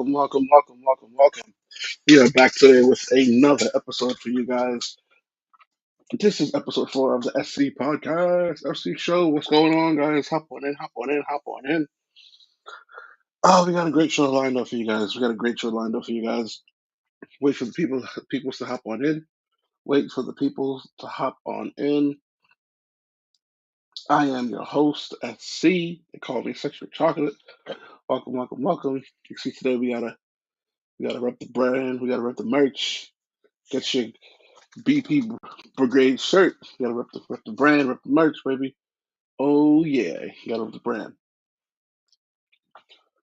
welcome. We are back today with another episode for you guys. This is episode 4 of the SC podcast, SC show. What's going on, guys? Hop on in. Oh, we got a great show lined up for you guys. Wait for the people to hop on in. Wait for the people to hop on in. I am your host, SC. They call me Sexual Chocolate. Welcome. You see, today we gotta rep the brand. We gotta rep the merch. Get your BP Brigade shirt. You gotta rep the brand, rep the merch, baby. Oh yeah, you gotta rep the brand.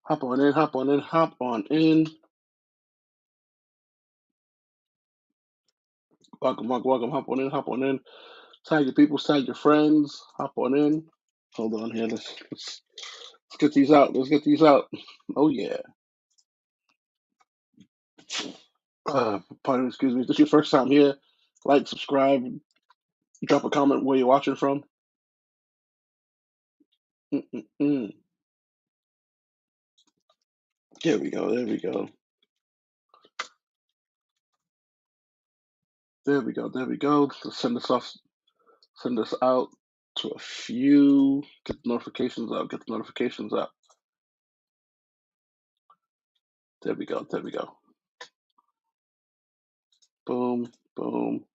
Hop on in. Welcome. Hop on in. Tag your people, tag your friends. Hop on in. Hold on here. Let's get these out. Oh yeah. Pardon, excuse me. If this is your first time here, like, subscribe, drop a comment where you're watching from. Mm-mm-mm. There we go. Let's send this out to a few. Get the notifications up. There we go. Boom, boom,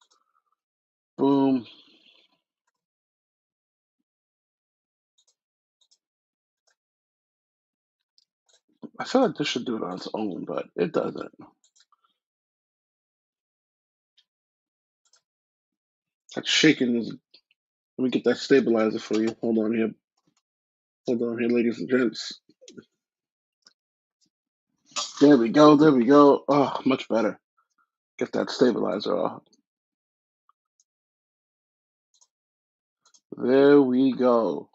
boom. I feel like this should do it on its own, but it doesn't. That shaking is. Let me get that stabilizer for you. Hold on here, ladies and gents. There we go. Oh, much better. Get that stabilizer off. There we go.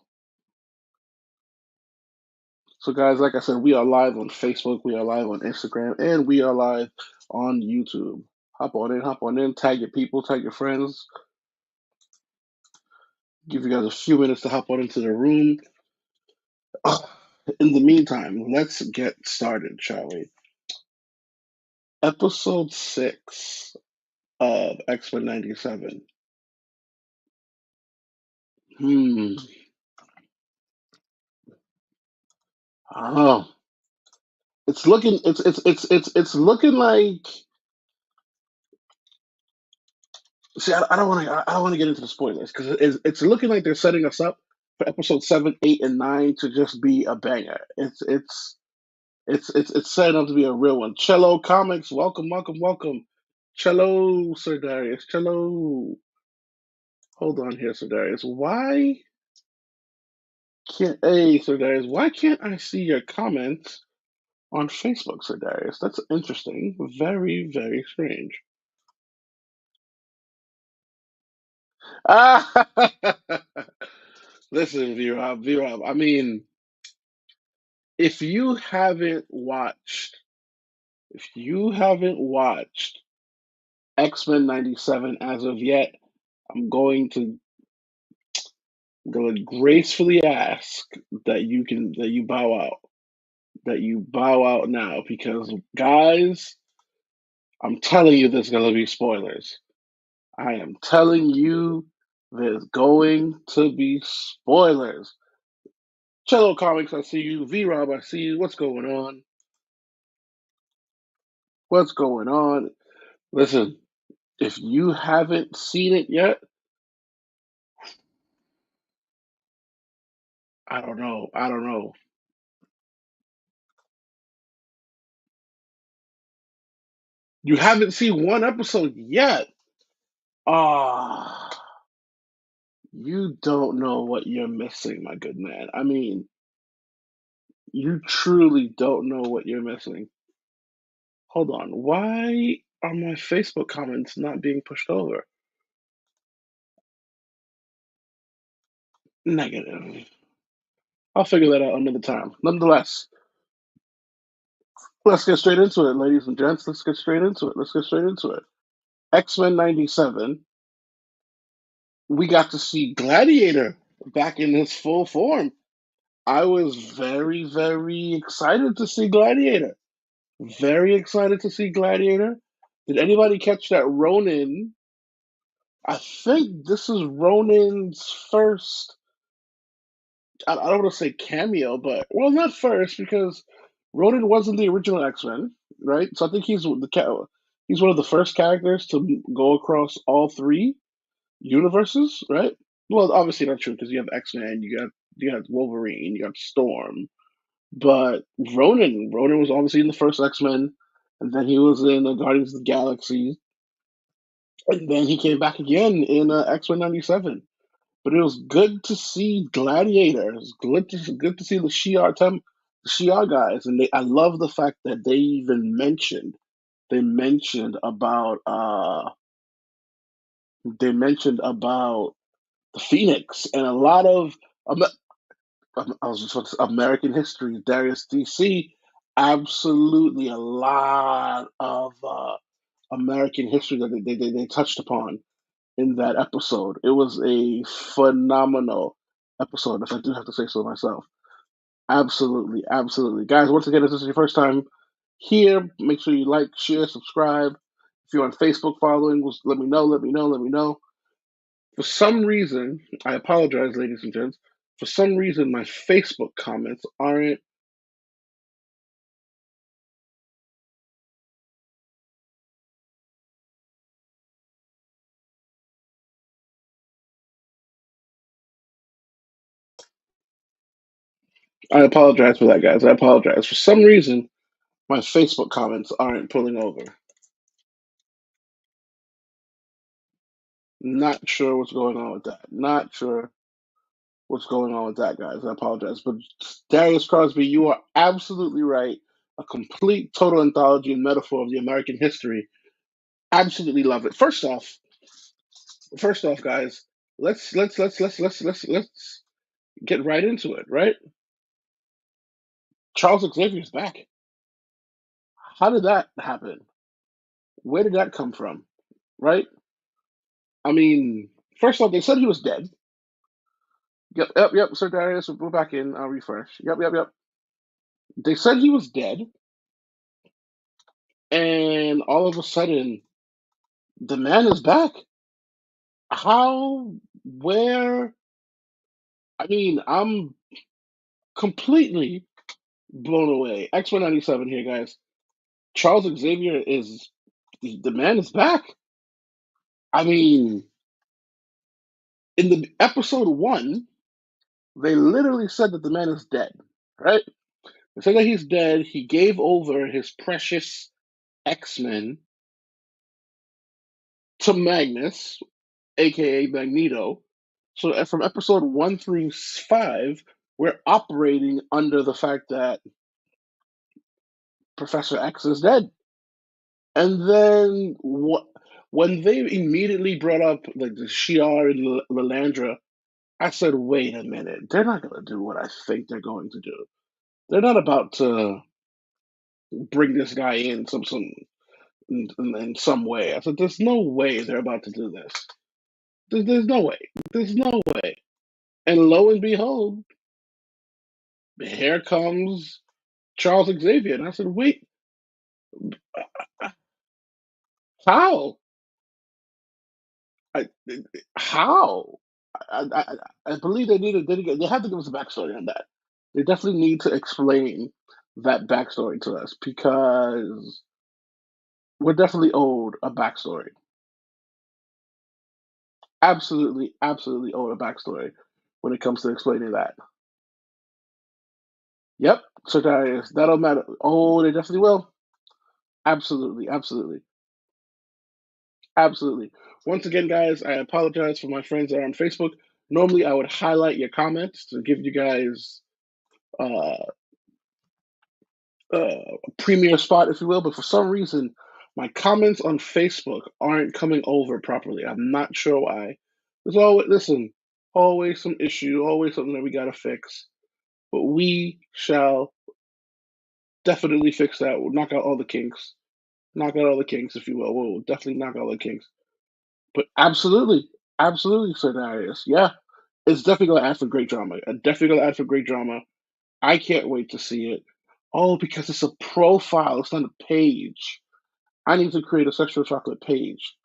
So, guys, like I said, we are live on Facebook, we are live on Instagram, and we are live on YouTube. Hop on in, tag your people, tag your friends. Give you guys a few minutes to hop on into the room. In the meantime, let's get started, shall we? Episode 6 of X-Men 97. Hmm. I don't know. It's looking like. See, I don't want to get into the spoilers because it's looking like they're setting us up for episode 7, 8, and 9 to just be a banger. It's setting up to be a real one. Cello Comics, welcome. Cello, Sir Darius. Cello. Hold on here, Sir Darius. Sir Darius, why can't I see your comments on Facebook, Sir Darius? That's interesting. Very, very strange. Ah, listen, V-Rob. I mean, if you haven't watched, if you haven't watched X-Men 97 as of yet, I'm going to gracefully ask that you bow out, now, because guys, I'm telling you, there's going to be spoilers. I am telling you, there's going to be spoilers. Cello Comics, I see you. V-Rob, I see you. What's going on? Listen, if you haven't seen it yet, I don't know. You haven't seen one episode yet. Ah, you don't know what you're missing, my good man. I mean, you truly don't know what you're missing. Hold on. Why are my Facebook comments not being pushed over? Negative. I'll figure that out another time. Nonetheless, let's get straight into it, ladies and gents. Let's get straight into it. X-Men 97. We got to see Gladiator back in his full form. I was very, very excited to see Gladiator. Very excited to see Gladiator. Did anybody catch that Ronin? I think this is Ronin's first. I don't want to say cameo, but well, not first because Ronin wasn't the original X-Men, right? So I think he's one of the first characters to go across all three universes, right? Well, obviously not true because you have X-Men, you got Wolverine, you got Storm, but Ronin was obviously in the first X-Men, and then he was in Guardians of the Galaxy, and then he came back again in X-Men '97. But it was good to see Gladiator. It was good to see the the Shi'ar guys, and I love the fact that they mentioned about the Phoenix and a lot of I was just about to say American history. Darius DC, absolutely a lot of American history that they touched upon in that episode. It was a phenomenal episode, if I do have to say so myself. Absolutely, absolutely. Guys, once again, if this is your first time here, make sure you like, share, subscribe. If you're on Facebook following, let me know, let me know, let me know. For some reason, I apologize, ladies and gents. For some reason, my Facebook comments aren't. I apologize for that, guys. I apologize. For some reason, my Facebook comments aren't pulling over. Not sure what's going on with that. Not sure what's going on with that, guys. I apologize. But Darius Crosby, you are absolutely right. A complete, total anthology and metaphor of the American history. Absolutely love it. First off, guys, let's get right into it. Right? Charles Xavier's back. How did that happen? Where did that come from? Right? I mean, first off, they said he was dead. Yep, yep, yep. Sir Darius, we're back in. I'll refresh. Yep, yep, yep. They said he was dead, and all of a sudden, the man is back. How? Where? I mean, I'm completely blown away. X-Men '97 here, guys. Charles Xavier is the man is back. I mean, in the episode one, they literally said that the man is dead, right? They said that he's dead. He gave over his precious X-Men to Magnus, aka Magneto. So from episode 1 through 5, we're operating under the fact that Professor X is dead. And then when they immediately brought up like the Shi'ar and Lalandra, I said, "Wait a minute! They're not going to do what I think they're going to do. They're not about to bring this guy in in some way." I said, "There's no way they're about to do this. There's no way. There's no way." And lo and behold, here comes Charles Xavier, and I said, "Wait, how? I, how?" I believe they have to give us a backstory on that. They definitely need to explain that backstory to us because we're definitely owed a backstory. Absolutely, absolutely owed a backstory when it comes to explaining that. Yep, so that'll matter. Oh, they definitely will. Absolutely, absolutely, absolutely. Once again, guys, I apologize for my friends that are on Facebook. Normally, I would highlight your comments to give you guys uh, a premier spot, if you will. But for some reason, my comments on Facebook aren't coming over properly. I'm not sure why. There's always some issue, always something that we gotta fix. But we shall definitely fix that. We'll knock out all the kinks. Knock out all the kinks, if you will. We'll definitely knock out all the kinks. But absolutely, absolutely, Sir Darius. Yeah, it's definitely gonna add for great drama. Definitely gonna add for great drama. I can't wait to see it. Oh, because it's a profile, it's not a page. I need to create a sexual chocolate page.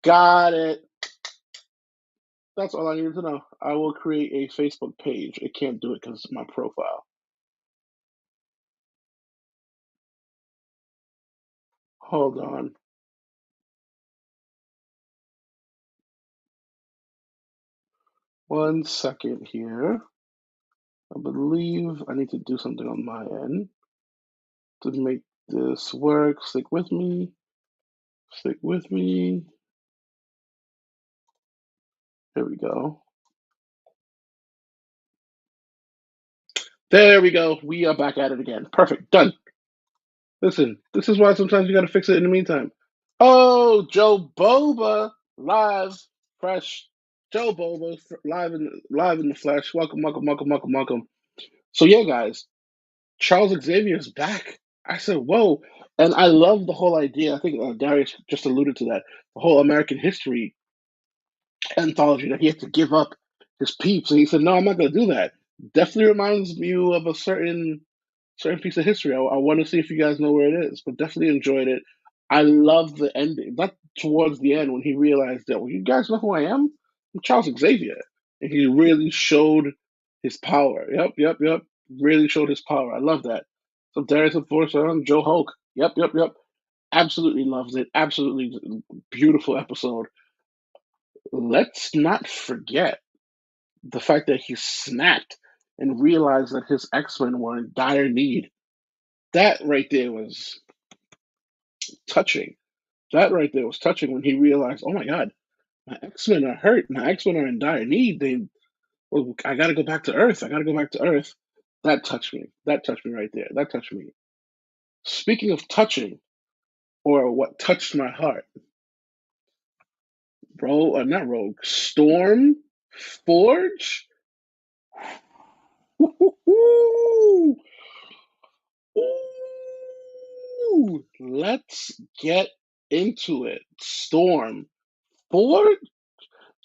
Got it. That's all I needed to know. I will create a Facebook page. It can't do it because it's my profile. Hold on 1 second here. I believe I need to do something on my end to make this work. Stick with me. Stick with me. Here we go. There we go. We are back at it again. Perfect. Done. Listen, this is why sometimes you got to fix it in the meantime. Oh, Joe Boba live, fresh. Joe Boba live in the flesh. Welcome, welcome, welcome, welcome, welcome. So yeah, guys, Charles Xavier's back. I said, whoa, and I love the whole idea. I think Darius just alluded to that. The whole American history anthology that he had to give up his peeps, and he said, no, I'm not going to do that. Definitely reminds you of a certain piece of history. I want to see if you guys know where it is, but definitely enjoyed it. I love the ending. Not towards the end when he realized that, well, you guys know who I am? I'm Charles Xavier. And he really showed his power. Yep, yep, yep. Really showed his power. I love that. So Darius of Force on Joe Hulk. Yep, yep, yep. Absolutely loves it. Absolutely beautiful episode. Let's not forget the fact that he snapped and realized that his X-Men were in dire need. That right there was touching. That right there was touching when he realized, oh my God, my X Men are hurt. My X Men are in dire need. Well, I got to go back to Earth. I got to go back to Earth. That touched me. That touched me right there. That touched me. Speaking of touching, or what touched my heart, not Rogue, Storm Forge. Ooh, let's get into it. Storm Forge.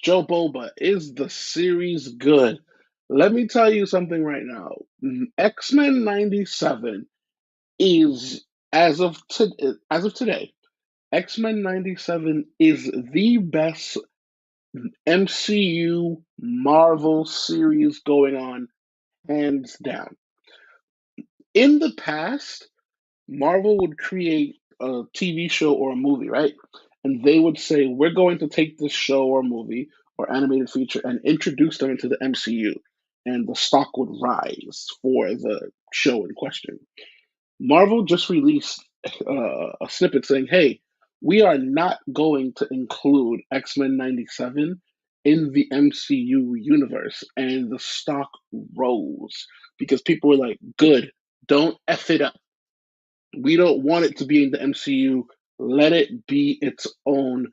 Joe Boba, is the series good? Let me tell you something right now. X Men '97 is as of today. X Men '97 is the best MCU Marvel series going on, hands down. In the past, Marvel would create a TV show or a movie, right? And they would say, we're going to take this show or movie or animated feature and introduce them into the MCU. And the stock would rise for the show in question. Marvel just released a snippet saying, hey, we are not going to include X Men '97 in the MCU universe. And the stock rose because people were like, good, don't F it up. We don't want it to be in the MCU. Let it be its own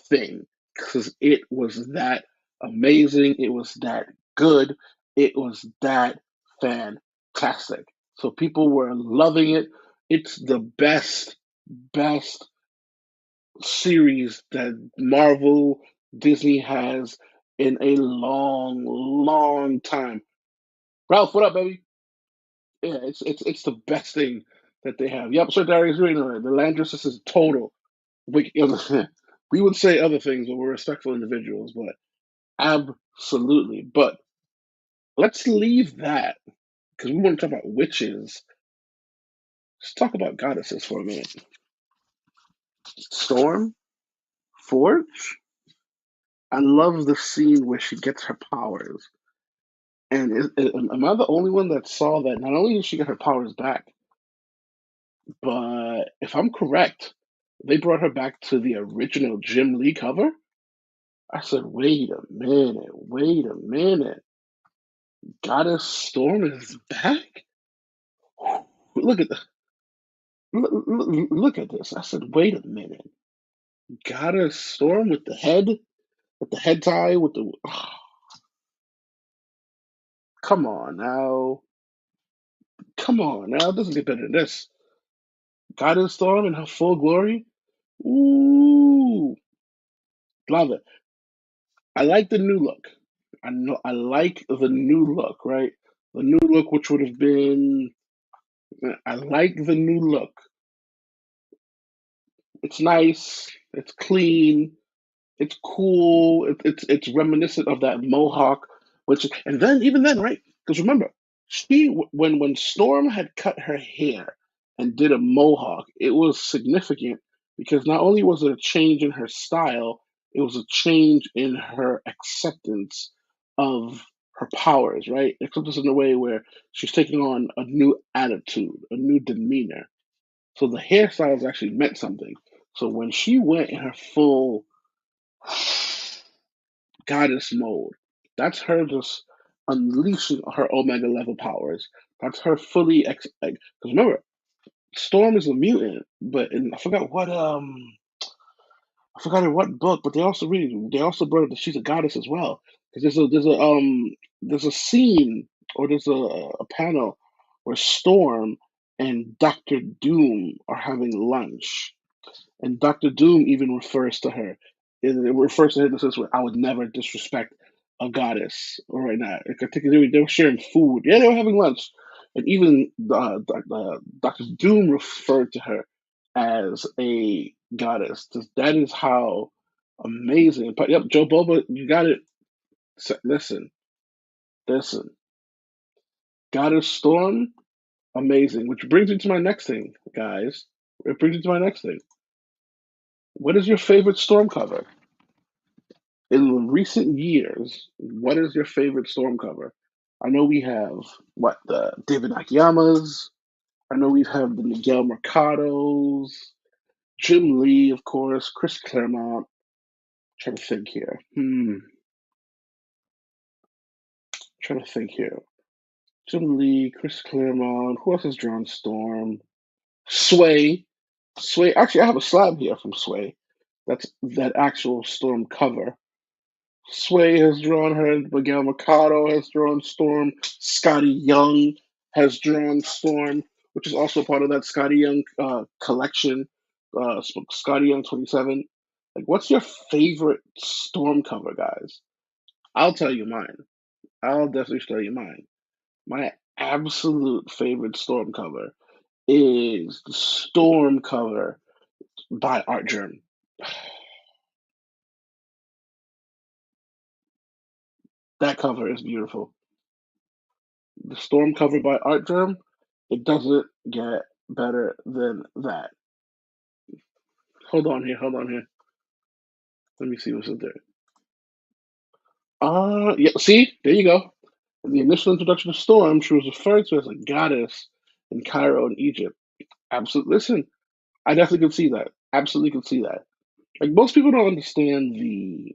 thing because it was that amazing. It was that good. It was that fantastic. So people were loving it. It's the best series that Marvel Disney has in a long time. Ralph, what up, baby? Yeah, it's the best thing that they have. Yep, Sir Darius, you know the Landresses is total. We, we would say other things, but we're respectful individuals. But absolutely. But let's leave that because we want to talk about witches. Let's talk about goddesses for a minute. Storm, Forge. I love the scene where she gets her powers. And am I the only one that saw that? Not only did she get her powers back, but if I'm correct, they brought her back to the original Jim Lee cover. I said, wait a minute. Goddess Storm is back? Look at the, look at this. I said, wait a minute. Goddess Storm with the head tie, with the. Oh, come on now. Come on now. It doesn't get better than this. Goddess Storm in her full glory? Ooh. Love it. I like the new look. I know I like the new look, right? The new look, which would have been I like the new look. It's nice. It's clean. It's cool. It's reminiscent of that mohawk, which and then even then, right? Because remember, when Storm had cut her hair and did a mohawk, it was significant because not only was it a change in her style, it was a change in her acceptance of her powers, right? Acceptance in a way where she's taking on a new attitude, a new demeanor. So the hairstyles actually meant something. So when she went in her full goddess mode. That's her just unleashing her Omega level powers. That's her fully because remember, Storm is a mutant, but I forgot in what book, but they also brought up that she's a goddess as well. Because there's a scene or there's a panel where Storm and Doctor Doom are having lunch, and Doctor Doom even refers to her. It refers to her in the sense where I would never disrespect a goddess right now. Like, I think they were sharing food. Yeah, they were having lunch. And even Doctor Doom referred to her as a goddess. That is how amazing. But yep, Joe Boba, you got it. Listen, listen. Goddess Storm, amazing. Which brings me to my next thing, guys. It brings me to my next thing. What is your favorite Storm cover? In recent years, what is your favorite Storm cover? I know we have what the David Nakayamas. I know we've had the Miguel Mercados, Jim Lee, of course, Chris Claremont. Trying to think here. Trying to think here. Jim Lee, Chris Claremont. Who else has drawn Storm? Sway. Sway. Actually, I have a slab here from Sway. That's that actual Storm cover. Sway has drawn her. Miguel Mercado has drawn Storm. Scotty Young has drawn Storm, which is also part of that Scotty Young collection. Scotty Young 27. Like, what's your favorite Storm cover, guys? I'll tell you mine. I'll definitely tell you mine. My absolute favorite Storm cover is the Storm cover by Art Germ. That cover is beautiful. The Storm cover by Art Germ, it doesn't get better than that. Hold on here. Let me see what's in there. Yeah, see, there you go. In the initial introduction of Storm, she was referred to as a goddess in Cairo and Egypt. Absolutely. Listen, I definitely could see that. Absolutely could see that. Like most people don't understand the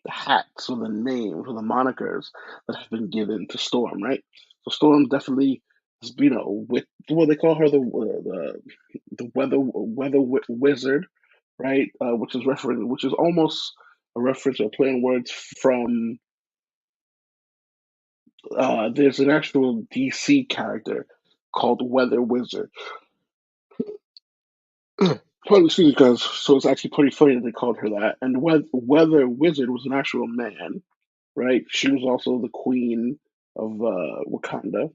hats or the names or the monikers that have been given to Storm, right? So Storm definitely, with what they call her the wizard, right? Which is almost a reference or play on words from. There's an actual DC character called Weather Wizard. Probably excuse me, guys. So it's actually pretty funny that they called her that. And Weather Wizard was an actual man, right? She was also the queen of Wakanda.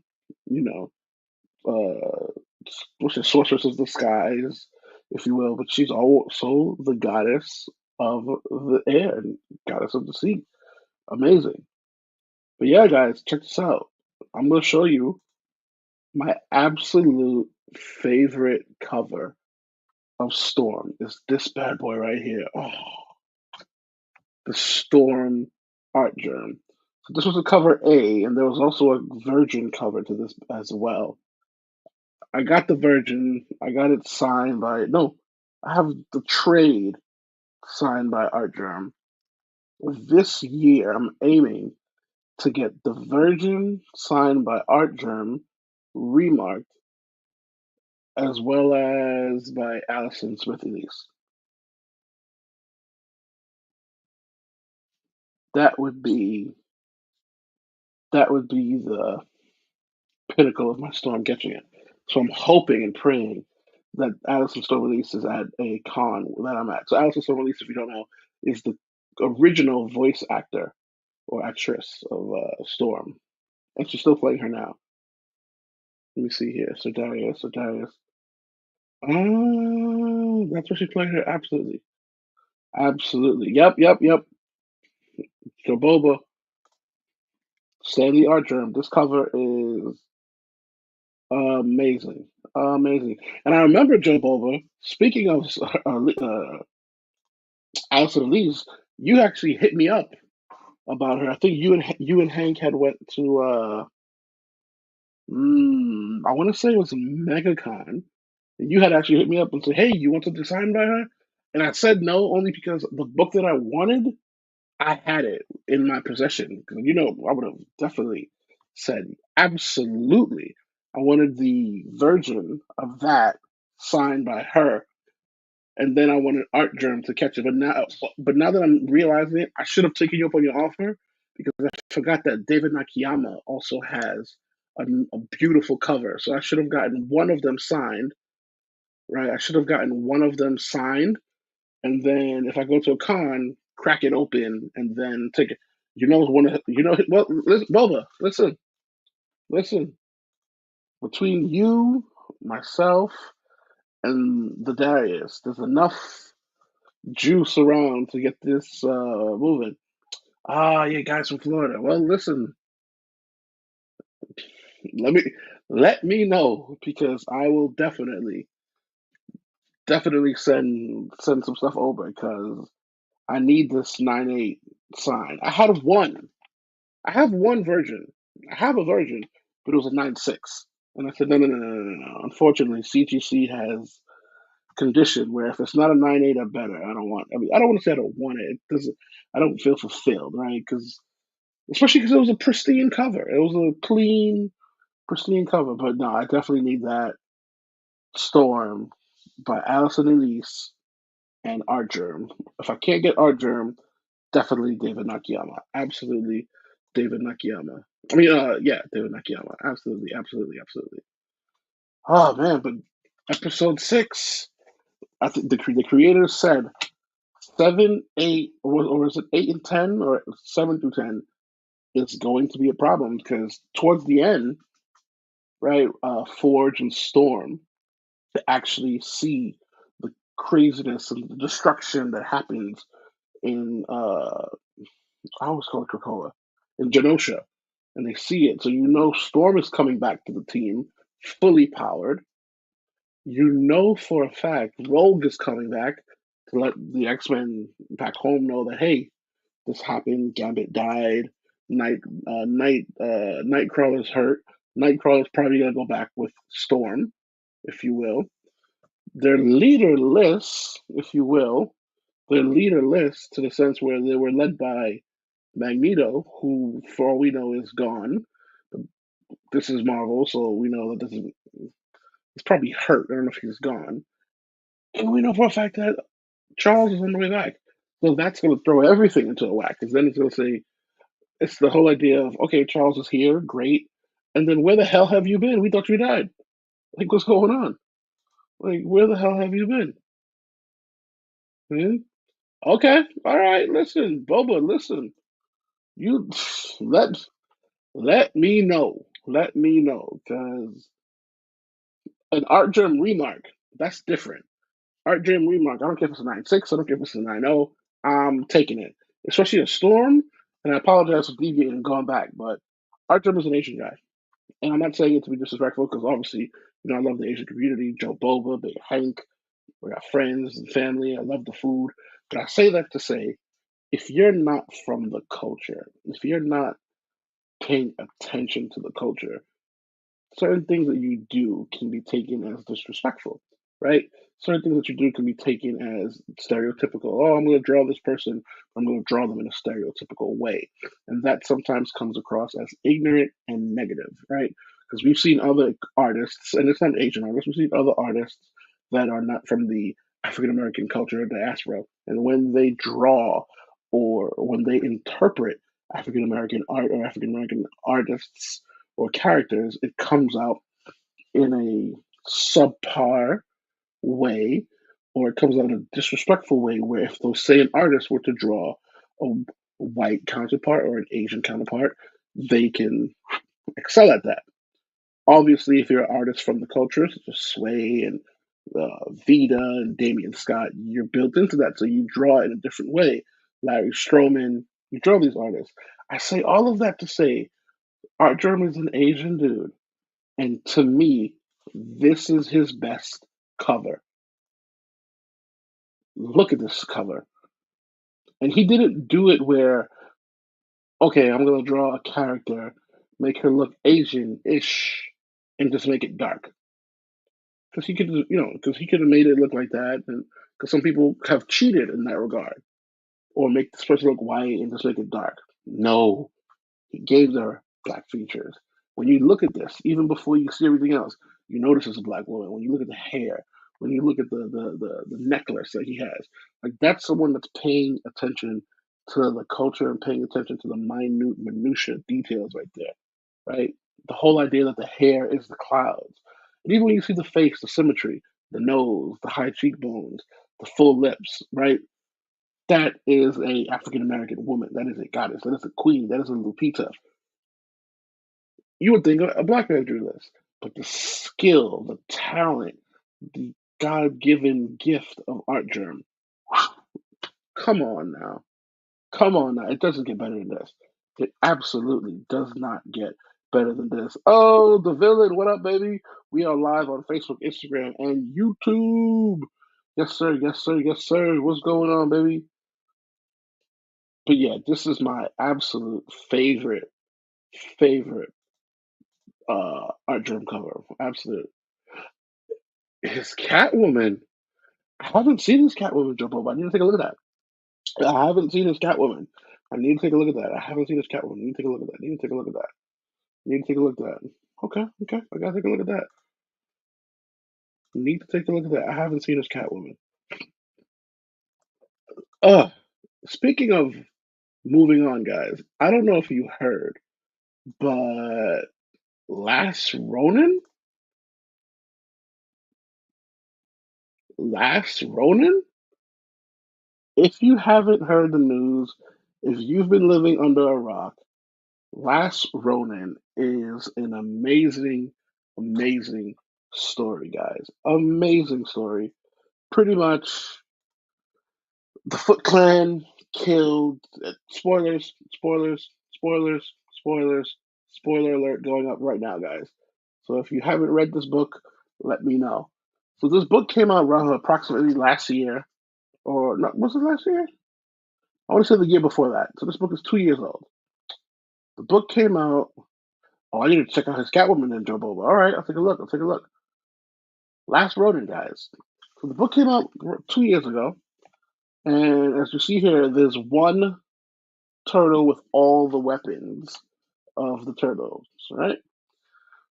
You know, which is sorceress of the skies, if you will. But she's also the goddess of the air and goddess of the sea. Amazing. But yeah, guys, check this out. I'm gonna show you my absolute favorite cover of Storm is this bad boy right here. Oh, the Storm art germ. So this was a cover A, and there was also a Virgin cover to this as well. I got the Virgin. I got it signed by no. I have the trade signed by Art Germ. This year, I'm aiming to get the Virgin signed by Art Germ, remarked, as well as by Allison Smith Elise. That would be that would be the pinnacle of my Storm catching it. So I'm hoping and praying that Allison Storm Release is at a con that I'm at. So Allison Storm Release, if you don't know, is the original voice actor or actress of Storm, and she's still playing her now. Let me see here. So Darius, so Darius. That's what she played here. Absolutely, absolutely. Yep, yep, yep. Joboba, Stanley Archer. This cover is amazing, amazing. And I remember Joboba. Speaking of Allison Elise, you actually hit me up about her. I think you and Hank had went to I want to say it was MegaCon. And you had actually hit me up and said, "Hey, you want something signed by her?" And I said no, only because the book that I wanted, I had it in my possession. Because I would have definitely said absolutely. I wanted the version of that signed by her, and then I wanted Art Germ to catch it. But now that I'm realizing it, I should have taken you up on your offer because I forgot that David Nakayama also has a beautiful cover. So I should have gotten one of them signed, right? I should have gotten one of them signed, and then if I go to a con, crack it open and then take it. Well, listen, Boba, listen. Between you, myself, and the Darius, there's enough juice around to get this moving. Ah, yeah, guys from Florida. Well, listen, let me let me know because I will definitely send some stuff over because I need this 9.8 sign. I have one version. I have a version, but it was a 9.6. And I said, no, no, no, no, no, no. Unfortunately, CGC has condition where if it's not a 9.8 or better, I don't want. I mean, I don't want to say I don't want it. It doesn't. I don't feel fulfilled, right? Because especially because it was a pristine cover. It was a clean, pristine cover. But no, I definitely need that Storm by Allison Elise and Art Germ. If I can't get Art Germ, definitely David Nakayama. Absolutely, David Nakayama. I mean, yeah, David Nakayama. Absolutely, absolutely, absolutely. Oh man, but episode 6. I think the creators said 7, 8, or is it 8 and 10 or 7 through 10 is going to be a problem because towards the end, right, Forge and Storm to actually see the craziness and the destruction that happens in I always call it Krakoa, in Genosha, and they see it. So Storm is coming back to the team, fully powered. You know for a fact Rogue is coming back to let the X-Men back home know that hey, this happened. Gambit died. Nightcrawler's hurt. Nightcrawler's probably gonna go back with Storm, if you will. They're leaderless, if you will. They're leaderless to the sense where they were led by Magneto, who, for all we know, is gone. This is Marvel, so we know that he's probably hurt. I don't know if he's gone. And we know for a fact that Charles is on the way back. So that's going to throw everything into a whack, because then it's going to say, it's the whole idea of, okay, Charles is here, great. And then where the hell have you been? We thought you died. Like, what's going on? Like, where the hell have you been? Hmm? Okay, all right, listen, Boba, listen. You let let me know. Let me know, because an Art Germ remark, that's different. Art Germ remark, I don't care if it's a 9.6, I don't care if it's a 9.0, I'm taking it. Especially a Storm, and I apologize for deviating and going back, but Art Germ is an Asian guy. And I'm not saying it to be disrespectful, because obviously, I love the Asian community, Joe Boba, Big Hank, we got friends and family, I love the food. But I say that to say, if you're not from the culture, if you're not paying attention to the culture, certain things that you do can be taken as disrespectful, right? Certain things that you do can be taken as stereotypical. Oh, I'm going to draw this person. I'm going to draw them in a stereotypical way. And that sometimes comes across as ignorant and negative, right? Because we've seen other artists, and it's not Asian artists, we've seen other artists that are not from the African American culture or diaspora. And when they draw or when they interpret African American art or African American artists or characters, it comes out in a subpar way, or it comes out in a disrespectful way. Where if those same artists were to draw a white counterpart or an Asian counterpart, they can excel at that. Obviously, if you're an artist from the culture, such as Sway and Vita and Damian Scott, you're built into that, so you draw in a different way. Larry Stroman, you draw these artists. I say all of that to say Art German's an Asian dude, and to me, this is his best cover. Look at this cover. And he didn't do it where, okay, I'm gonna draw a character, make her look Asian-ish, and just make it dark. Because he could, because he could have made it look like that, and because some people have cheated in that regard, or make this person look white and just make it dark. No, he gave her black features. When you look at this, even before you see everything else, you notice it's a black woman. When you look at the hair, when you look at the necklace that he has, like that's someone that's paying attention to the culture and paying attention to the minute minutia details right there, right? The whole idea that the hair is the clouds. And even when you see the face, the symmetry, the nose, the high cheekbones, the full lips, right? That is a African American woman. That is a goddess. That is a queen. That is a Lupita. You would think a black man drew this, but the skill, the talent, the God given gift of Art Germ. Come on now. Come on now. It doesn't get better than this. It absolutely does not get better than this. Oh, the villain. What up, baby? We are live on Facebook, Instagram, and YouTube. Yes, sir. Yes, sir. Yes, sir. What's going on, baby? But yeah, this is my absolute favorite Art Germ cover. Absolute. His Catwoman. I haven't seen his Catwoman jump over. I need to take a look at that. I haven't seen his Catwoman. I need to take a look at that. I haven't seen his Catwoman. I need to take a look at that. I need to take a look at that. I need to take a look at that. Okay, okay. I gotta take a look at that. Need to take a look at that. I haven't seen his Catwoman. Uh, Speaking of moving on, guys, I don't know if you heard, but Last Ronin, if you haven't heard the news, if you've been living under a rock, Last Ronin is an amazing story, guys. Amazing story. Pretty much, the Foot Clan killed. Spoilers, spoilers. Spoiler alert going up right now, guys. So if you haven't read this book, let me know. So this book came out around approximately last year, or not? Was it last year? I want to say the year before that. So this book is 2 years old. The book came out. Oh, I need to check out his Catwoman and jump over. All right, I'll take a look. I'll take a look. Last Ronin, guys. So the book came out 2 years ago, and as you see here, there's one turtle with all the weapons of the turtles, right?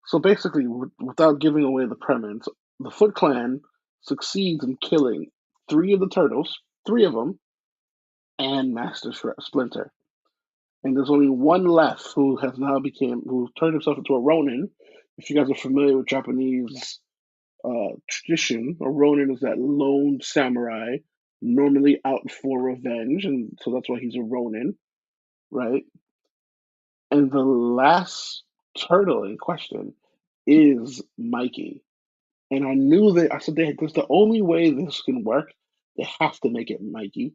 So basically, without giving away the premise, the Foot Clan succeeds in killing three of the turtles, three of them, and Master Splinter. And there's only one left who turned himself into a Ronin. If you guys are familiar with Japanese tradition, a Ronin is that lone samurai, normally out for revenge, and so that's why he's a Ronin, right? And the last turtle in question is Mikey. And I knew that I said that's the only way this can work. They have to make it Mikey.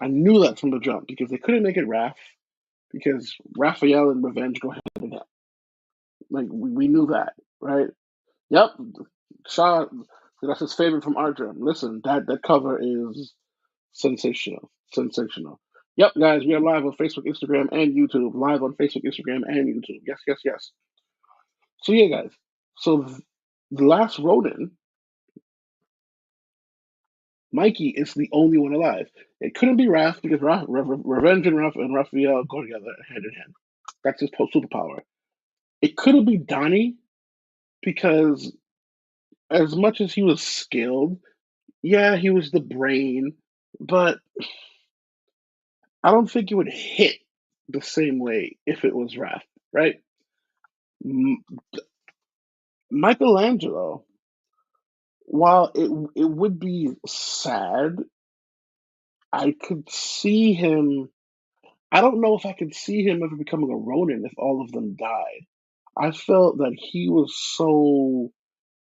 I knew that from the jump because they couldn't make it Raph because Raphael and Revenge go hand in hand. Like we knew that, right? Yep. Shaw, that's his favorite from Art Germ. Listen, that cover is sensational. Sensational. Yep, guys, we are live on Facebook, Instagram, and YouTube. Live on Facebook, Instagram, and YouTube. Yes, yes, yes. So yeah, guys. So the last Ronin, Mikey is the only one alive. It couldn't be Raph because Revenge and Raphael go together hand in hand. That's his superpower. It couldn't be Donnie because as much as he was skilled, yeah, he was the brain, but I don't think it would hit the same way if it was Raph, right? M- Michelangelo, while it would be sad, I could see him. I don't know if I could see him ever becoming a Ronin if all of them died. I felt that he was so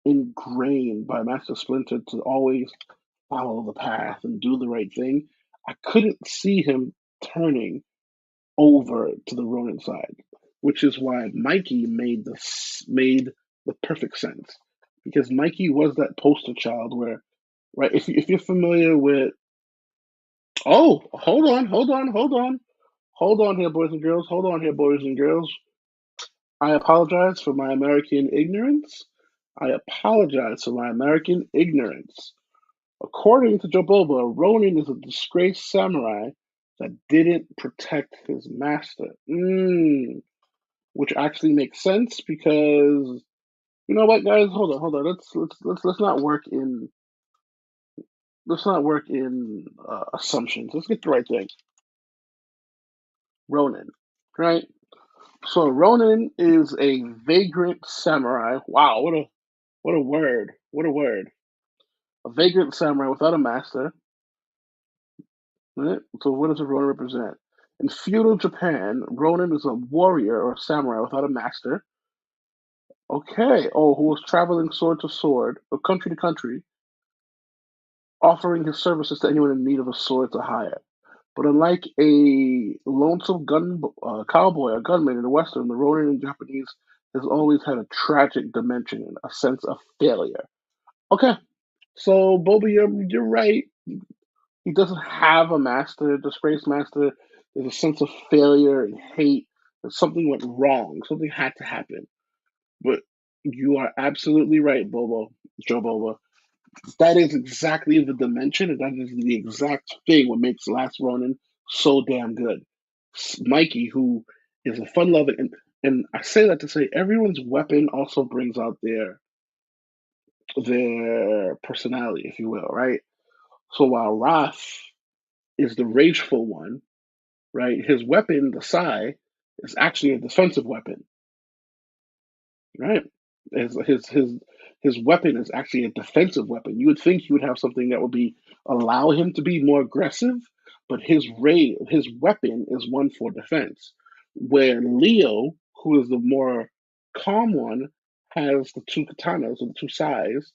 ingrained by Master Splinter to always follow the path and do the right thing. I couldn't see him turning over to the Ronin side, which is why Mikey made the perfect sense because Mikey was that poster child where, right? If you're familiar with, oh, hold on here, boys and girls, hold on here, boys and girls. I apologize for my American ignorance. I apologize for my American ignorance. According to Joboba, Ronin is a disgraced samurai that didn't protect his master. Which actually makes sense because you know what, guys? Hold on. Let's not work in assumptions. Let's get the right thing. Ronin, right? So Ronin is a vagrant samurai. Wow, what a word! What a word! A vagrant samurai without a master. Right? So what does a Ronin represent? In feudal Japan, Ronin is a warrior or samurai without a master. Okay. Oh, who was traveling sword to sword, or country to country, offering his services to anyone in need of a sword to hire. But unlike a lonesome cowboy or gunman in the Western, the Ronin in Japanese has always had a tragic dimension, a sense of failure. Okay, so Boba, you're right. He doesn't have a master, a disgraced master. There's a sense of failure and hate. That something went wrong. Something had to happen. But you are absolutely right, Joe Boba. That is exactly the dimension, and that is the exact thing what makes Last Ronin so damn good. Mikey, who is a fun loving, and I say that to say everyone's weapon also brings out their personality, if you will, right? So while Wrath is the rageful one, right, his weapon, the Sai, is actually a defensive weapon. Right. His weapon is actually a defensive weapon. You would think he would have something that would be allow him to be more aggressive, but his weapon is one for defense. Where Leo, who is the more calm one, has the two katanas or the two sais,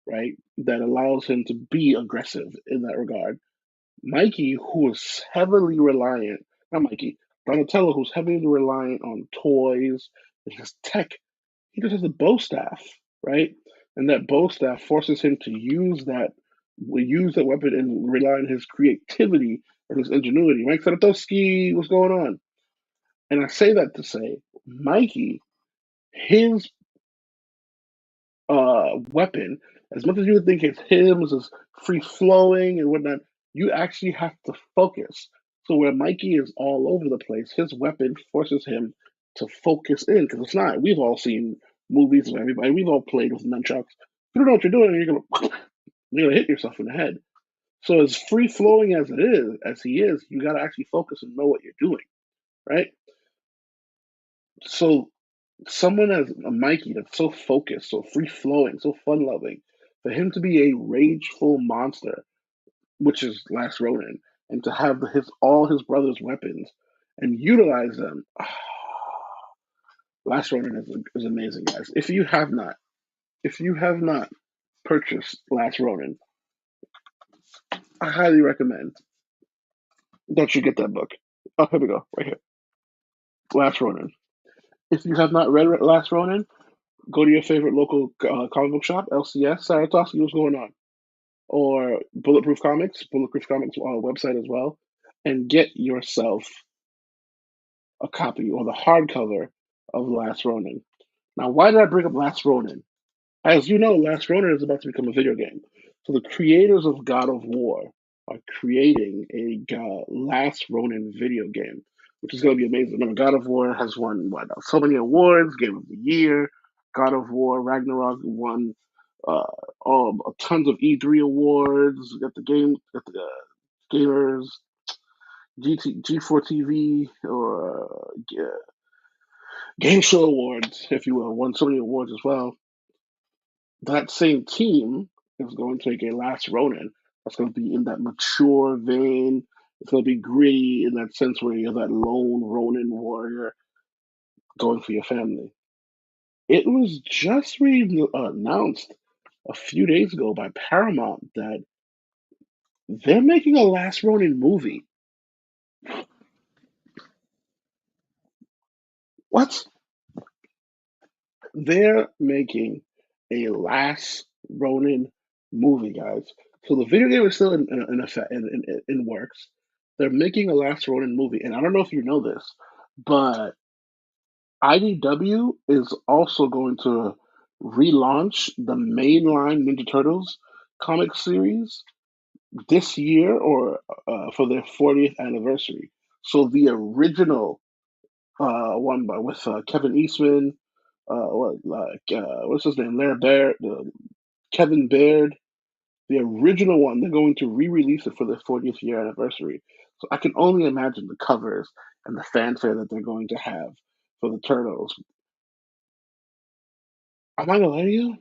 right, that allows him to be aggressive in that regard. Mikey, who is heavily reliant, not Mikey, Donatello, who's heavily reliant on toys and his tech, he just has a bow staff, right? And that bow staff forces him to use that weapon and rely on his creativity and his ingenuity. Mike Saratowski, what's going on? And I say that to say, Mikey, his weapon, as much as you would think it's him, it's free flowing and whatnot, you actually have to focus. So where Mikey is all over the place, his weapon forces him to focus in because it's not. We've all seen movies of everybody. We've all played with nunchucks. You don't know what you're doing, you're gonna hit yourself in the head. So as free flowing as it is, as he is, you got to actually focus and know what you're doing, right? So someone as a Mikey that's so focused, so free flowing, so fun loving, for him to be a rageful monster, which is Last Ronin, and to have all his brother's weapons and utilize them. Last Ronin is amazing, guys. If you have not purchased Last Ronin, I highly recommend that you get that book. Oh, here we go, right here, Last Ronin. If you have not read Last Ronin, go to your favorite local comic book shop, LCS. Saratowski, what's going on? Or Bulletproof Comics website as well, and get yourself a copy or the hardcover of Last Ronin. Now, why did I bring up Last Ronin? As you know, Last Ronin is about to become a video game. So the creators of God of War are creating a Last Ronin video game, which is going to be amazing. Remember, God of War has won so many awards, Game of the Year. God of War Ragnarok won uh, tons of E3 awards. Got the gamers G4 TV or Game Show Awards, if you will, won so many awards as well. That same team is going to take a Last Ronin that's going to be in that mature vein. It's going to be gritty in that sense where you're that lone Ronin warrior going for your family. It was just announced a few days ago by Paramount that they're making a Last Ronin movie. What? They're making a Last Ronin movie, guys. So the video game is still in effect in works. They're making a Last Ronin movie, and I don't know if you know this, but IDW is also going to relaunch the mainline Ninja Turtles comic series this year or for their 40th anniversary. So the original one by with Kevin Eastman, what's his name, Larry Baird, Kevin Baird, the original one. They're going to re-release it for their 40th year anniversary. So I can only imagine the covers and the fanfare that they're going to have for the Turtles. Am I gonna lie to you?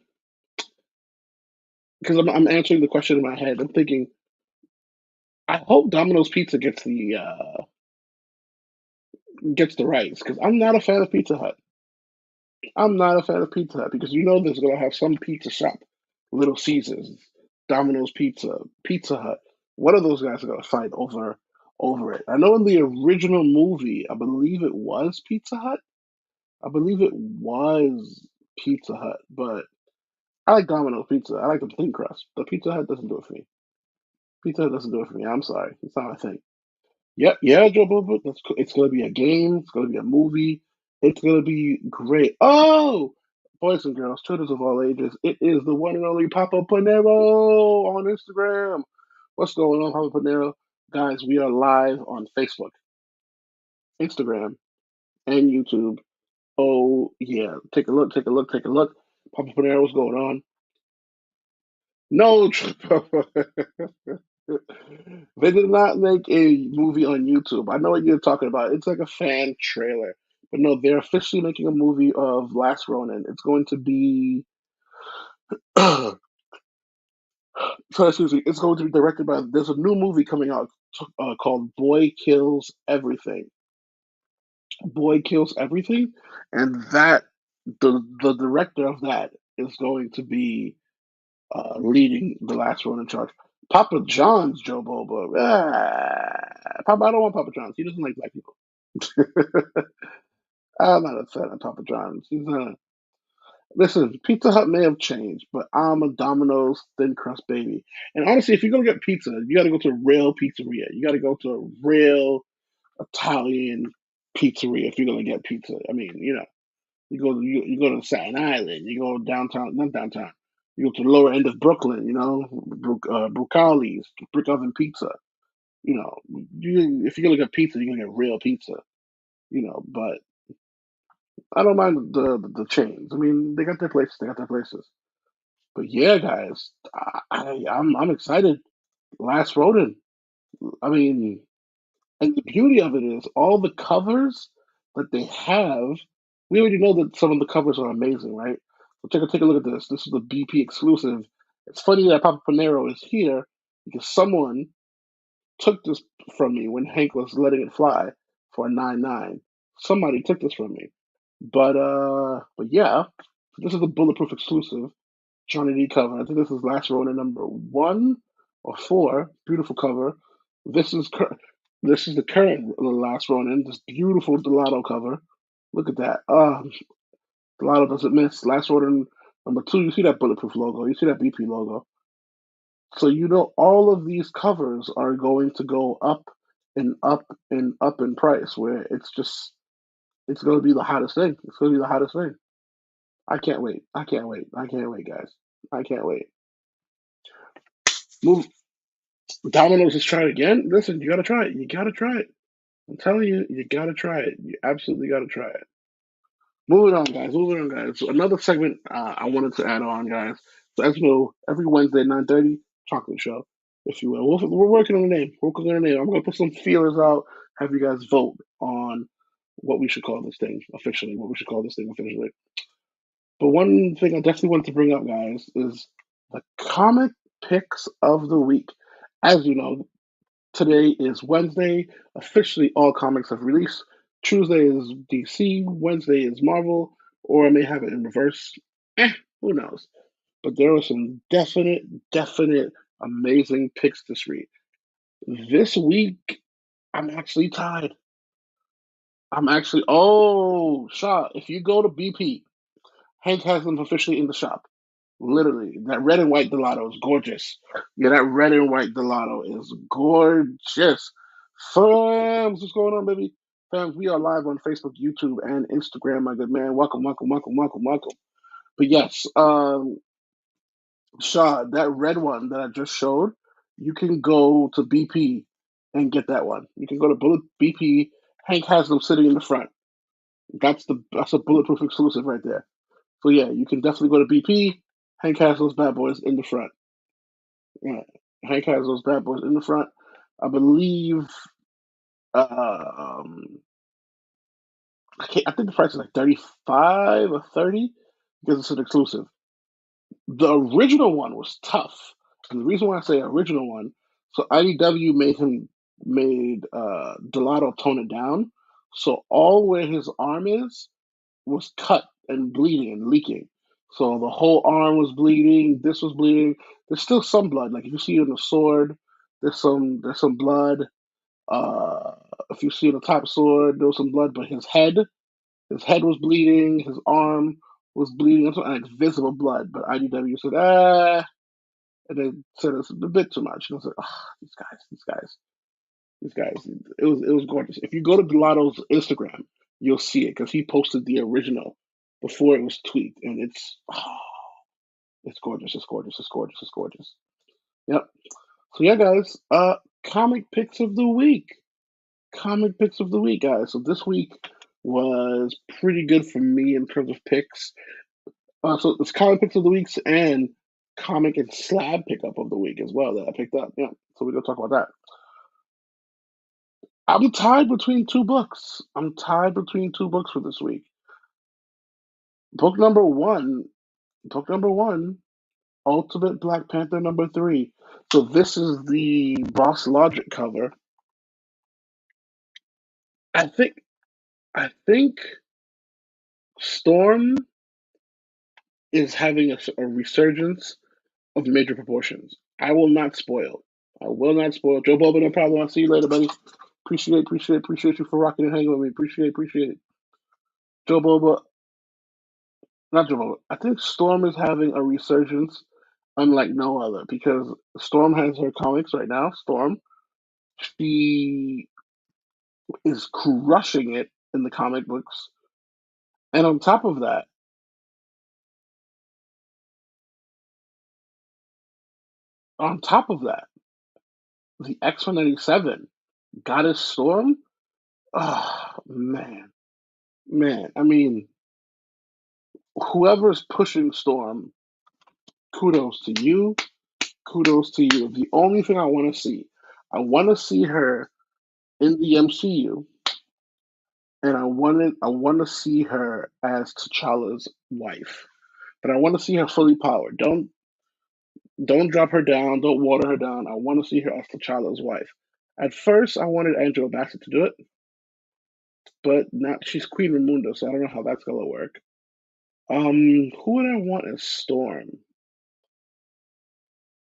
Because I'm answering the question in my head. I'm thinking, I hope Domino's Pizza gets the rights because I'm not a fan of Pizza Hut. I'm not a fan of Pizza Hut because you know there's gonna have some pizza shop, Little Caesars, Domino's Pizza, Pizza Hut. One of those guys are gonna fight over it. I know in the original movie, I believe it was Pizza Hut. I believe it was Pizza Hut, but I like Domino's Pizza. I like the thin crust. The Pizza Hut doesn't do it for me. Pizza Hut doesn't do it for me. I'm sorry. It's not my thing. Yep, yeah, Joe Boba. It's gonna be a game. It's gonna be a movie. It's gonna be great. Oh, boys and girls, children of all ages. It is the one and only Papa Panero on Instagram. What's going on, Papa Panero? Guys, we are live on Facebook, Instagram, and YouTube. Oh yeah, take a look, take a look, take a look. Papa Panero, what's going on? No, they did not make a movie on YouTube. I know what you're talking about. It's like a fan trailer. But no, they're officially making a movie of Last Ronin. It's going to be so excuse me, it's going to be directed by there's a new movie coming out called Boy Kills Everything. Boy Kills Everything, and that the director of that is going to be leading the Last Ronin charge. Papa John's Joe Boba. Papa, I don't want Papa John's. He doesn't like black people. I'm not a fan of Papa John's. He's not. Listen, Pizza Hut may have changed, but I'm a Domino's thin crust baby. And honestly, if you're gonna get pizza, you got to go to a real pizzeria. You got to go to a real Italian pizzeria if you're gonna get pizza. I mean, you go to Staten Island, you go downtown, not downtown. You go to the lower end of Brooklyn, Brucali's, Brick Oven Pizza. If you're gonna get pizza, you're gonna get real pizza. But I don't mind the chains. I mean, they got their places. They got their places. But yeah, guys, I'm excited. Last Ronin. I mean, and the beauty of it is all the covers that they have. We already know that some of the covers are amazing, right? So take a look at this. This is the BP exclusive. It's funny that Papa Panero is here because someone took this from me when Hank was letting it fly for a 9.9. Somebody took this from me. But yeah, this is a bulletproof exclusive Johnny D cover. I think this is Last Ronin number 1 or 4. Beautiful cover. This is this is the current Last Ronin. This beautiful Delato cover. Look at that. Delato doesn't miss. Last Ronin number 2. You see that bulletproof logo. You see that BP logo. So all of these covers are going to go up and up and up in price. Where it's going to be the hottest thing. It's going to be the hottest thing. I can't wait. I can't wait. I can't wait, guys. I can't wait. Move. Domino's is try it again. Listen, you gotta try it. You gotta try it. I'm telling you, you gotta try it. You absolutely gotta try it. Moving on, guys. Moving on, guys. So another segment I wanted to add on, guys. So as you know, every Wednesday 9:30, chocolate show, if you will. We're working on a name. We're working on a name. I'm gonna put some feelers out. Have you guys vote on what we should call this thing officially. What we should call this thing officially. But one thing I definitely want to bring up, guys, is the comic picks of the week. As you know, today is Wednesday. Officially, all comics have released. Tuesday is DC. Wednesday is Marvel. or I may have it in reverse. Who knows? But there were some definite amazing picks this week. This week, I'm actually tied. Shaw, if you go to BP, Hank has them officially in the shop. Literally, that red and white Delato is gorgeous. Yeah, that red and white Delato is gorgeous. Fams, what's going on, baby? Fams, we are live on Facebook, YouTube, and Instagram, my good man. Welcome, welcome, welcome, welcome, welcome. But yes, Shaw, that red one that I just showed, you can go to BP and get that one. You can go to Bullet BP. Hank has them sitting in the front. That's a bulletproof exclusive right there. So yeah, you can definitely go to BP. Hank has those bad boys in the front. Yeah, Hank has those bad boys in the front. I believe. Um, I think the price is like 35 or 30 because it's an exclusive. The original one was tough, and the reason why I say original one, so IDW made Delato tone it down, so all where his arm is was cut and bleeding and leaking. So the whole arm was bleeding. This was bleeding. There's still some blood. Like if you see on the sword, there's some blood. Uh, if you see on the top sword, there was some blood. But his head was bleeding. His arm was bleeding. That's like visible blood. But IDW said and they said it's a bit too much. And I was like, oh, these guys. It was gorgeous. If you go to Delato's Instagram, you'll see it because he posted the original before it was tweaked, and it's gorgeous. It's gorgeous. It's gorgeous. It's gorgeous. Yep. So yeah, guys. Comic picks of the week. Comic picks of the week, guys. So this week was pretty good for me in terms of picks. So it's comic picks of the weeks and comic and slab pickup of the week as well that I picked up. Yeah. So we're gonna talk about that. I'm tied between two books. I'm tied between two books for this week. Book number one, book number one, Ultimate Black Panther number 3. So this is the Boss Logic cover. I think Storm is having a resurgence of major proportions. I will not spoil. I will not spoil. Joe Boba, no problem. I'll see you later, buddy. Appreciate you for rocking and hanging with me. Appreciate. Joe Boba, not Joe Boba. I think Storm is having a resurgence unlike no other because Storm has her comics right now. Storm, she is crushing it in the comic books, and on top of that, the X-197 Goddess Storm. Oh man. I mean, whoever's pushing Storm, kudos to you. Kudos to you. The only thing I want to see her in the MCU, and I want to see her as T'Challa's wife. But I want to see her fully powered. Don't drop her down. Don't water her down. I want to see her as T'Challa's wife. At first, I wanted Angela Bassett to do it, but not. She's Queen Ramonda, so I don't know how that's gonna work. Who would I want as Storm?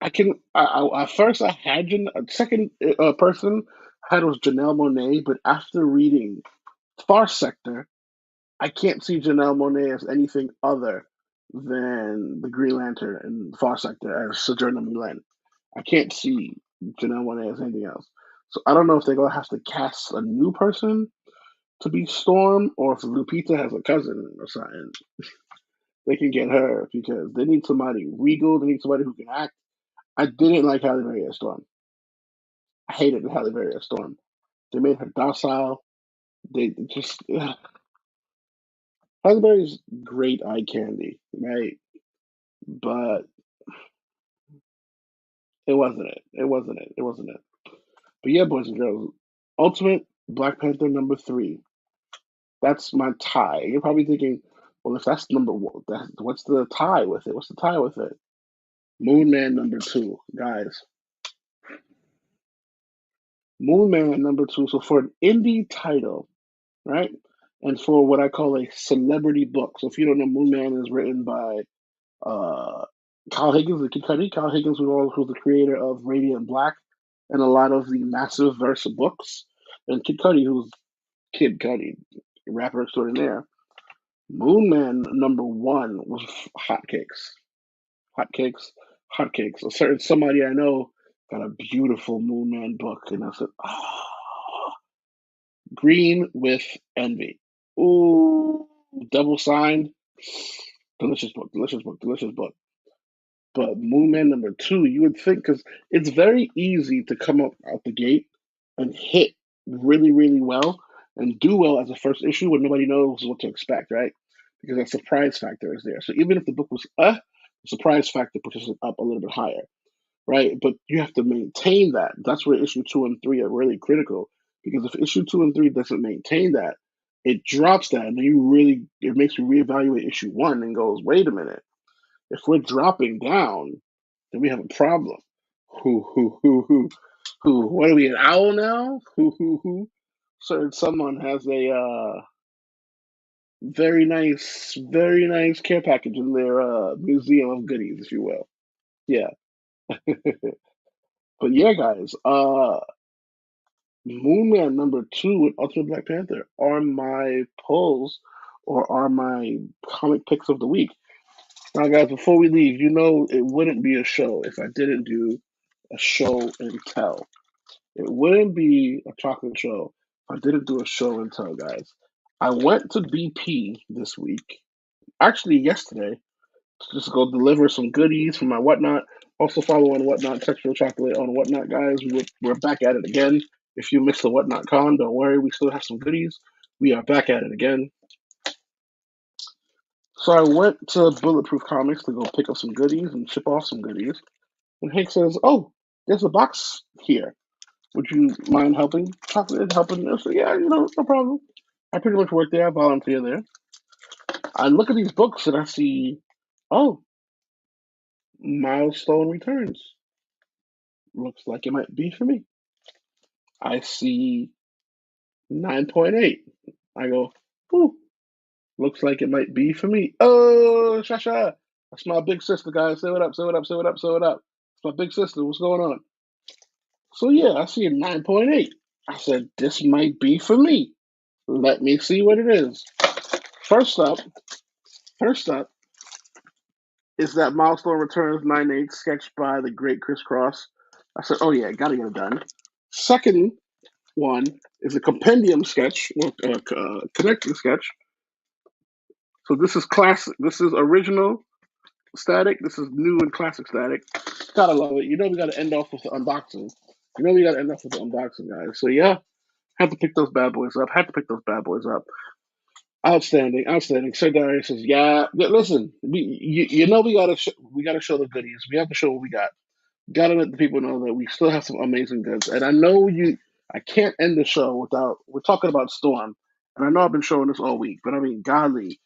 I can. At first, I had a second person I had was Janelle Monae, but after reading Far Sector, I can't see Janelle Monae as anything other than the Green Lantern and Far Sector as Sojourner Milan. I can't see Janelle Monae as anything else. So I don't know if they're gonna have to cast a new person to be Storm, or if Lupita has a cousin or something, they can get her because they need somebody regal. They need somebody who can act. I didn't like Halle Berry as Storm. I hated Halle Berry as Storm. They made her docile. They just Halle Berry's great eye candy, right? But it wasn't it. It wasn't it. It wasn't it. But yeah, boys and girls, Ultimate Black Panther number 3. That's my tie. You're probably thinking, well, if that's number one, what's the tie with it? What's the tie with it? Moon Man number 2, guys. Moon Man number 2. So for an indie title, right? and for what I call a celebrity book. So if you don't know, Moon Man is written by uh, Kyle Higgins and Kid Cudi. Kyle Higgins who's the creator of Radiant Black and a lot of the massive Versa books, and Kid Cudi, who's Kid Cudi, rapper extraordinaire. Moon Man #1 was hotcakes, hotcakes, hotcakes. A certain somebody I know got a beautiful Moon Man book, and I said, "Ah, green with envy." Ooh, double signed, delicious book, delicious book, delicious book. But Moon Man #2, you would think, because it's very easy to come up out the gate and hit really, really well and do well as a first issue when nobody knows what to expect, right? Because that surprise factor is there. So even if the book was the surprise factor pushes it up a little bit higher, right? But you have to maintain that. That's where issue 2 and 3 are really critical. Because if issue 2 and 3 doesn't maintain that, it drops that, and then it makes you reevaluate issue 1 and goes, wait a minute, if we're dropping down, then we have a problem. Who? What are we, an owl now? Who? So someone has a very nice care package in their museum of goodies, if you will. Yeah, but yeah, guys. Moon Man #2 and Ultimate Black Panther are my pulls or are my comic picks of the week. Now, guys, before we leave, it wouldn't be a show if I didn't do a show and tell. It wouldn't be a chocolate show if I didn't do a show and tell, guys. I went to BP this week, actually yesterday, to just go deliver some goodies from my Whatnot. Also follow on Whatnot, Textural Chocolate on Whatnot, guys. We're back at it again. If you missed the Whatnot Con, don't worry, we still have some goodies. We are back at it again. So I went to Bulletproof Comics to go pick up some goodies and ship off some goodies. And Hank says, "Oh, there's a box here. Would you mind helping? Chocolate helping?" I said, "Yeah, no problem. I pretty much work there. I volunteer there." I look at these books and I see, oh, Milestone Returns. Looks like it might be for me. I see 9.8. I go, ooh, looks like it might be for me. Oh, Shasha. That's my big sister, guys. Say what up, say what up, say what up, say what up. It's my big sister. What's going on? So yeah, I see a 9.8. I said, this might be for me. Let me see what it is. First up, first up is that Milestone Returns 9.8 sketched by the great Chris Cross. I said, oh yeah, gotta get it done. Second one is a compendium sketch, connecting sketch. So this is classic. This is original static. This is new and classic static. Gotta love it. We gotta end off with the unboxing. We gotta end off with the unboxing, guys. So yeah, had to pick those bad boys up. Had to pick those bad boys up. Outstanding, outstanding. Sir Darius says, "Yeah, listen, we gotta show the goodies. We have to show what we got. Gotta let the people know that we still have some amazing goods. And I know you. I can't end the show without we're talking about Storm, and I know I've been showing this all week, but I mean, golly,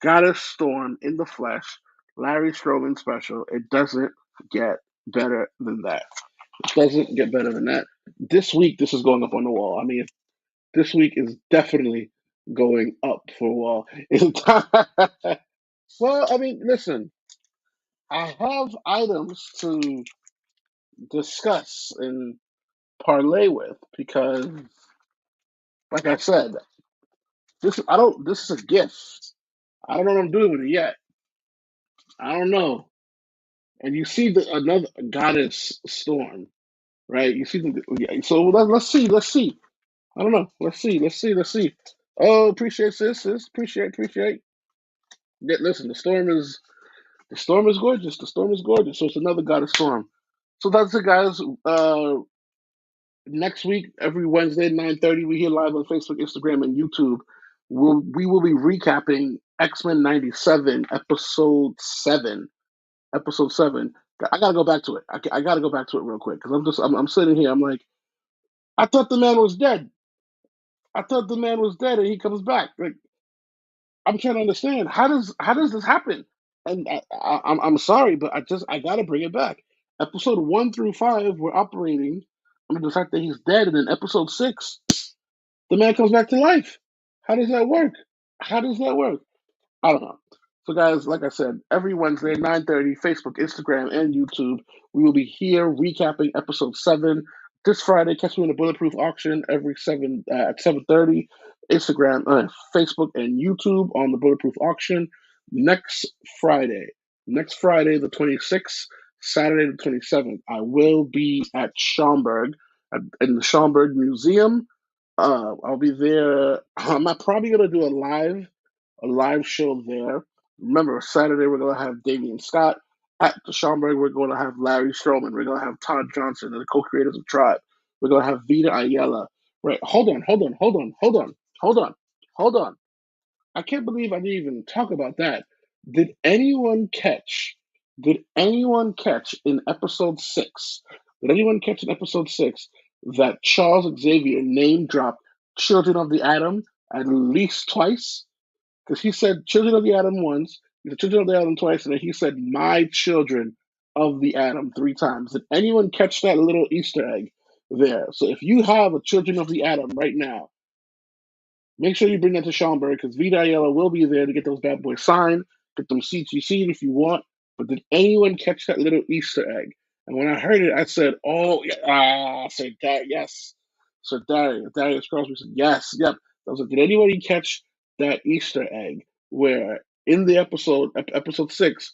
Goddess Storm in the flesh, Larry Strowman special. It doesn't get better than that. It doesn't get better than that. This week, this is going up on the wall. I mean, this week is definitely going up for a wall. Well, I mean, listen, I have items to discuss and parlay with because, like I said, This is a gift. I don't know what I'm doing with it yet. I don't know. And you see another goddess storm, right? You see yeah, so let's see. Let's see. I don't know. Let's see. Let's see. Let's see. Oh, appreciate sis. Appreciate. Yeah, listen, the storm is gorgeous. The storm is gorgeous. So it's another goddess storm. So that's it, guys. Next week, every Wednesday, 9:30, we here live on Facebook, Instagram, and YouTube. We will be recapping X-Men 97, episode 7. Episode 7. I gotta go back to it. I gotta go back to it real quick because I'm sitting here. I'm like, I thought the man was dead. I thought the man was dead, and he comes back. Like, I'm trying to understand how does this happen? And I'm sorry, but I gotta bring it back. Episode 1 through 5, we're operating under the fact that he's dead, and in episode 6, the man comes back to life. How does that work? How does that work? I don't know. So, guys, like I said, every Wednesday, 9:30, Facebook, Instagram, and YouTube, we will be here recapping episode 7. This Friday, catch me in the Bulletproof Auction every 7 at 7:30. Instagram, Facebook, and YouTube on the Bulletproof Auction. Next Friday, the 26th, Saturday the 27th, I will be at Schaumburg, in the Schaumburg Museum. I'll be there. I'm not probably gonna do a live show there. Remember, Saturday we're gonna have Damian Scott. At the Schaumburg, we're gonna have Larry Stroman. We're gonna have Todd Johnson, the co-creators of Tribe. We're gonna have Vita Ayala. Right? Hold on. I can't believe I didn't even talk about that. Did anyone catch? Did anyone catch in episode 6? Did anyone catch in episode 6 that Charles Xavier name dropped Children of the Atom at least twice? Because he said Children of the Atom once, he said Children of the Atom twice, and then he said My Children of the Atom 3 times. Did anyone catch that little Easter egg there? So if you have a Children of the Atom right now, make sure you bring that to Schaumburg because Vita Ayala will be there to get those bad boys signed, get them CTC'd if you want. But did anyone catch that little Easter egg? And when I heard it, I said, "Oh, yeah, I said that, yes." So Darius Crosby said, "Yes, yep." I was like, "Did anybody catch that Easter egg where in the episode 6,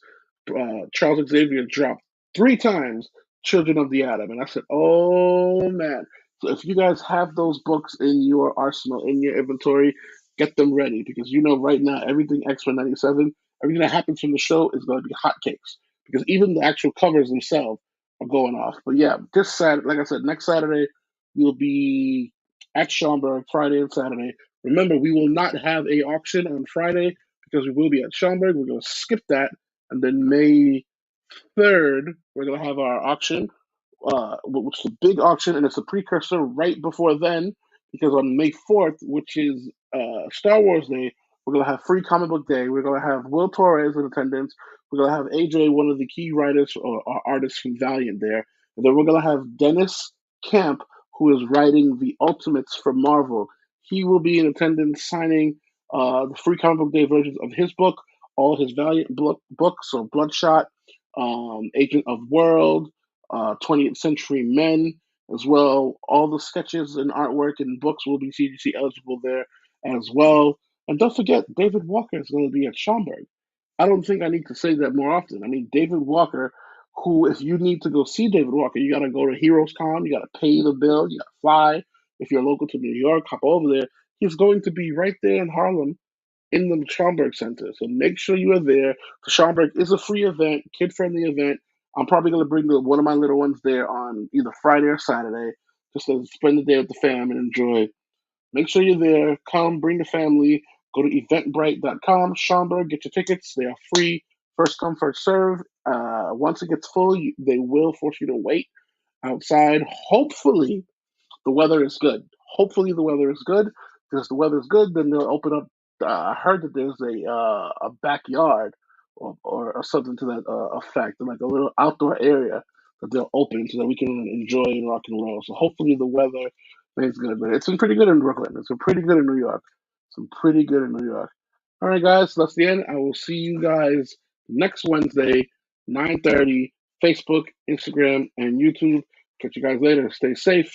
Charles Xavier dropped 3 times Children of the Atom?" And I said, "Oh man." So if you guys have those books in your arsenal, in your inventory, get them ready because you know right now everything X-Men 97, everything that happens from the show is going to be hotcakes because even the actual covers themselves are going off. But yeah, this Saturday, like I said, next Saturday we'll be at Schaumburg, Friday and Saturday. Remember, we will not have a auction on Friday because we will be at Schaumburg. We're going to skip that, and then May 3rd we're going to have our auction, which is a big auction, and it's a precursor right before then, because on May 4th, which is Star Wars Day, we're gonna have free comic book day. We're gonna have Will Torres in attendance. We're gonna have AJ, one of the key writers or artists from Valiant, there. And then we're gonna have Dennis Camp, who is writing the Ultimates for Marvel. He will be in attendance signing the free comic book day versions of his book, all his Valiant books, so Bloodshot, Agent of World, 20th Century Men as well. All the sketches and artwork and books will be CGC eligible there as well. And don't forget, David Walker is going to be at Schaumburg. I don't think I need to say that more often. I mean, David Walker, who, if you need to go see David Walker, you got to go to Heroes Con, you got to pay the bill, you got to fly. If you're local to New York, hop over there. He's going to be right there in Harlem in the Schaumburg Center. So make sure you are there. The Schaumburg is a free event, kid friendly event. I'm probably going to bring one of my little ones there on either Friday or Saturday just to spend the day with the fam and enjoy. Make sure you're there. Come, bring the family. Go to eventbrite.com, Schaumburg, get your tickets. They are free. First come, first serve. Once it gets full, they will force you to wait outside. Hopefully, the weather is good. Hopefully, the weather is good. Because the weather is good, then they'll open up. I heard that there's a backyard or something to that effect, like a little outdoor area that they'll open so that we can enjoy and rock and roll. So hopefully the weather stays good. But it's been pretty good in Brooklyn. It's been pretty good in New York. It's been pretty good in New York. All right, guys, that's the end. I will see you guys next Wednesday, 9:30, Facebook, Instagram, and YouTube. Catch you guys later. Stay safe.